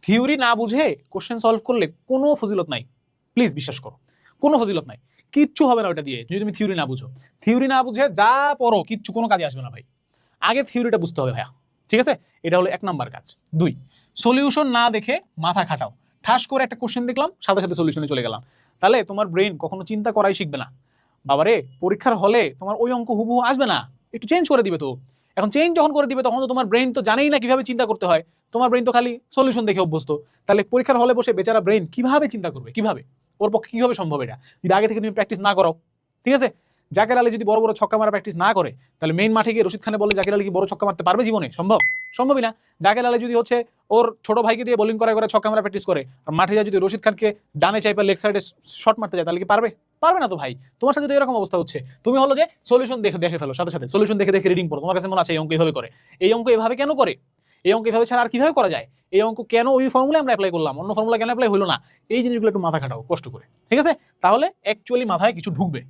Theory না বুঝে question solve করলে কোনো ফজিলত নাই, প্লিজ বিশ্বাস করো, কোনো ফজিলত নাই, কিচ্ছু হবে না ওটা দিয়ে যদি তুমি থিওরি না বুঝো। থিওরি না বুঝে যা পড়ো কিচ্ছু কোনো কাজে আসবে না ভাই, আগে থিওরিটা বুঝতে হবে ভাইয়া, ঠিক আছে? এটা হলো 1 নাম্বার কাজ। 2, সলিউশন না দেখে মাথা খাটাও। ঠাস করে একটা কোশ্চেন দেখলাম, সাথে সাথে সলিউশনে চলে গেলাম, তাহলে তোমার ব্রেন কখনো চিন্তা করাই শিখবে না। বাবারে পরীক্ষার হলে তোমার ওই অঙ্ক হুবহু আসবে না, একটু চেঞ্জ করে দিবে তো। এখন চেঞ্জ যখন করে দিবে তখন তো তোমার ব্রেন তো জানেই না কিভাবে চিন্তা করতে হয়, তোমার ব্রেন তো খালি সলিউশন দেখে অভ্যস্ত। তাহলে পরীক্ষার হলে বসে বেচারা ব্রেন কিভাবে চিন্তা করবে, কিভাবে, ওর পক্ষে কিভাবে সম্ভব এটা যদি আগে থেকে তুমি প্র্যাকটিস না করো? ঠিক আছে, জাকের আলী যদি বড় বড় ছক্কা মারা প্র্যাকটিস না করে, তাহলে মেইন মাঠে গিয়ে রশিদ খানে বলে জাকের আলী কি বড় ছক্কা মারতে পারবে জীবনে? সম্ভব? সম্ভবই না। জাকের আলী যদি হচ্ছে ওর ছোট ভাইকে দিয়ে বোলিং করায় করে ছক্কা মারা প্র্যাকটিস করে, আর মাঠে যায় যদি রশিদ খানকে ডানে চাইপা লেগ সাইডে শট মারতে যায়, তাহলে কি পারবে? পারবে না তো ভাই। তোমার সাথে তো এরকম অবস্থা হচ্ছে, তুমি হলো যে সলিউশন দেখে দেখে ফেলো, সাথে সাথে সলিউশন দেখে দেখে রিডিং পড়ো, তোমার কাছে মনে আছে এই অঙ্ক এইভাবে করে, এই অঙ্ক এভাবে কেন করে, এই অঙ্ক এভাবে ছাড়া আর কিভাবে করা যায়, এই অঙ্ক কেন ওই ফর্মুলা আমরা অ্যাপ্লাই করলাম, অন্য ফর্মুলা কেন অ্যাপ্লাই হলো না, এই জিনিসগুলো একটু মাথা খাটাও কষ্ট করে, ঠিক আছে? তাহলে অ্যাকচুয়ালি মাথায় কিছু ঢুকবে।